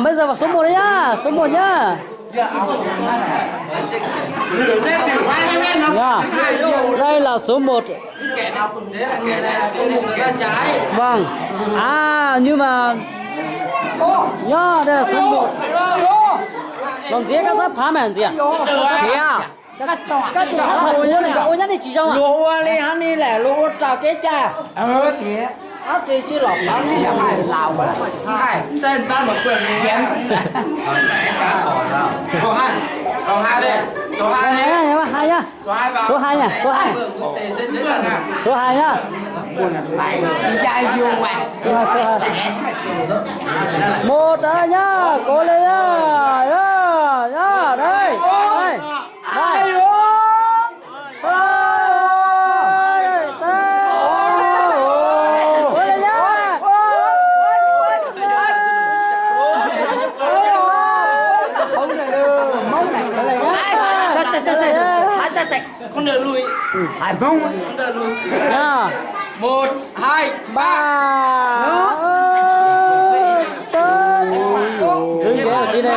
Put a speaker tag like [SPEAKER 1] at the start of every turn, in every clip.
[SPEAKER 1] Bây giờ vào số 1 đấy nhá, số 1 nhá. Đây là số 1.
[SPEAKER 2] Kẻ nào cũng thế là kẻ này là kẻ trái.
[SPEAKER 1] Vâng. Nhưng mà nhá, đây là số 1. Còn gì các sắp phá mày làm gì à? Thế à? Các chị hát thật ôi nhá thì chỉ trong à?
[SPEAKER 3] Lúa đi hắn đi lẻ lúa trà cái cha.
[SPEAKER 2] Thế.
[SPEAKER 3] Chị chỉ lọc hắn đi làm chỉ lao mà.
[SPEAKER 2] Hai, trên ta một quyền kém. Kẻ cá khỏi nào. Số 2. Số 2 đi. Số 2 đi.
[SPEAKER 1] 2 nhá.
[SPEAKER 2] Số 2 vào.
[SPEAKER 1] Số 2 nhá, số 2. Số 2 nhá.
[SPEAKER 3] Này chỉ trai vô mà.
[SPEAKER 1] Số 2. 1 rồi nhá, cố lên nhá. Nhá, đây. Đây. Đây.
[SPEAKER 3] Con đợi lùi. Hải mông. Con đợi lùi. 1, 2, 3.
[SPEAKER 1] Giữ ghế ở tí đây.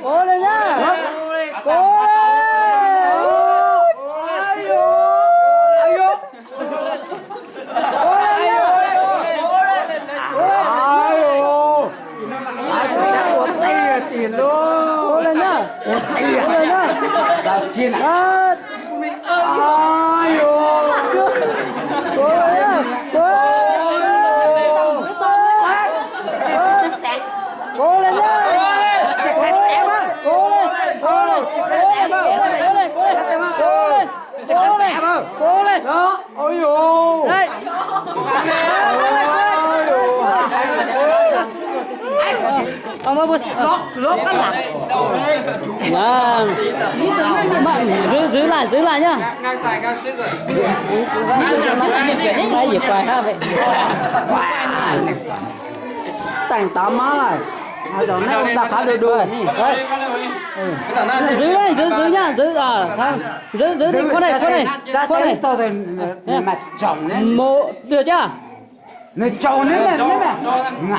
[SPEAKER 1] Cố lên nhá. Cố lên.
[SPEAKER 3] Tiền luôn.
[SPEAKER 1] Cố lên nhá.
[SPEAKER 3] Sao chiên à?
[SPEAKER 1] Ai ôi. Cố lên nhá. Cố lên nhá. Cố lên.
[SPEAKER 3] Đó. Ôi dồi.
[SPEAKER 1] Đây. Mà bố
[SPEAKER 3] Lốp nó lặng.
[SPEAKER 1] Vâng. Giữ lại nhá.
[SPEAKER 2] Ngang tài ngang sức rồi.
[SPEAKER 1] Đây gì quài ha vậy.
[SPEAKER 3] Tành tắm má này. Hai đứa này đặt khá đôi đôi nhỉ.
[SPEAKER 1] Giữ đây, giữ nhá, giữ đi, con này.
[SPEAKER 3] Tao thì mặt chồng đấy.
[SPEAKER 1] Được chưa?
[SPEAKER 3] Nó chồng đấy mẹ.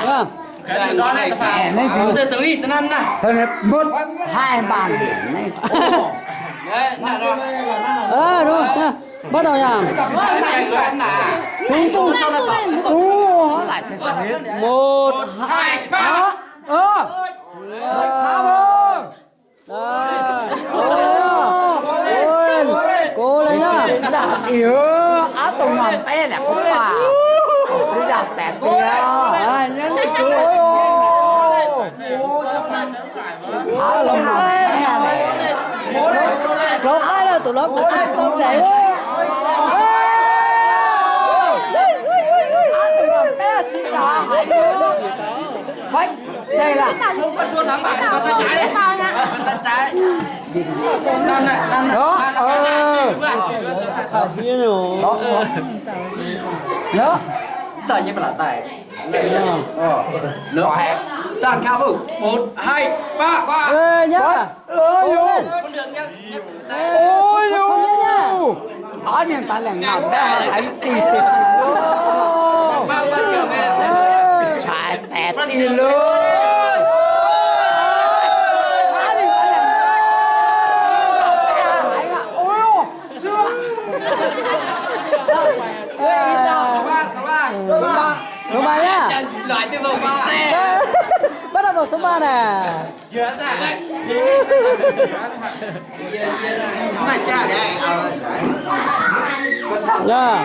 [SPEAKER 1] Vâng.
[SPEAKER 2] Cái đó này phải.
[SPEAKER 3] Này gì?
[SPEAKER 2] Từ từ ít ăn nè.
[SPEAKER 3] Thôi này 1, 2, 3 điểm này.
[SPEAKER 2] Đấy,
[SPEAKER 1] Đúng rồi. Bắt đầu nhá.
[SPEAKER 3] Tung cho nó vào. Lại sẽ hết.
[SPEAKER 1] 1,
[SPEAKER 2] 2, 3.
[SPEAKER 1] Cố lên nhá.
[SPEAKER 3] Yếu á tùng ngầm té là cũng bà. Sẽ đặt tẹt đi đó.
[SPEAKER 1] Nhấn đi cứ. Lồng tay này. Không ai là tụi nó cũng không chạy quá.
[SPEAKER 3] Bách chơi là
[SPEAKER 2] Không phải chua lắm bạn, con tay trái đấy. Con tay trái. Năn này.
[SPEAKER 3] đó.
[SPEAKER 1] Khả hiên rồi.
[SPEAKER 3] Đó.
[SPEAKER 2] Tài như là tài. Nữa. Chàng cao bự. 1, 2, 3.
[SPEAKER 1] Ê nhá. Cố lên.
[SPEAKER 2] Con đường nhá.
[SPEAKER 3] Ôi
[SPEAKER 1] Không nhá nhá.
[SPEAKER 3] ở miền ta là ngầm đó phải tì
[SPEAKER 2] Bao giờ trở về sẽ
[SPEAKER 3] chạy tẹt đi luôn.
[SPEAKER 1] Số 3 nhá.
[SPEAKER 2] loại từ vòng xe.
[SPEAKER 1] Bắt đầu vào số 3 nè.
[SPEAKER 2] Nhớ ra đấy. Này cha đấy.
[SPEAKER 1] Dạ.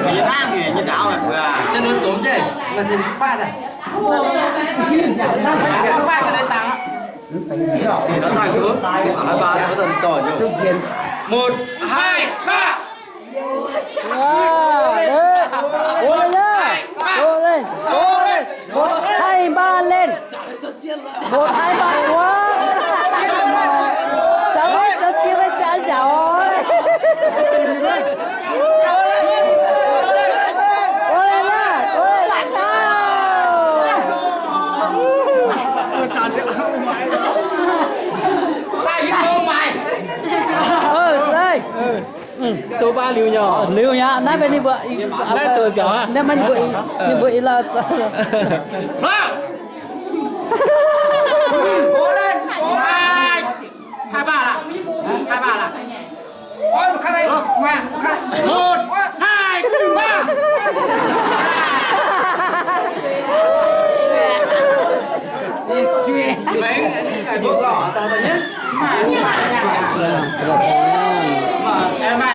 [SPEAKER 2] Việt Nam thì như nào rồi? Cho nó trốn chứ. Là thì pha rồi. Pha cái này tăng á. Có tăng cứ. 2, 3 có tầm tỏi nhiều. 1, 2, 3.
[SPEAKER 1] Cố lên nhá. Cố lên. 1, 2, 3 lên. 1, 2, 3 xuống. Cháu ơi, cháu chia với cháu cháu. Cố lên nhá. Cố lên.
[SPEAKER 2] Tay với cô mày.
[SPEAKER 3] số 3 liều nhỏ
[SPEAKER 1] liều nhá nãy bên đi vợ
[SPEAKER 3] nãy tôi giỏi à
[SPEAKER 1] nãy mình vợ như vậy là
[SPEAKER 2] cố lên cố hai hai ba là ôi một đây ngoan một hai ba mấy cái bộ gõ tao nhất mà em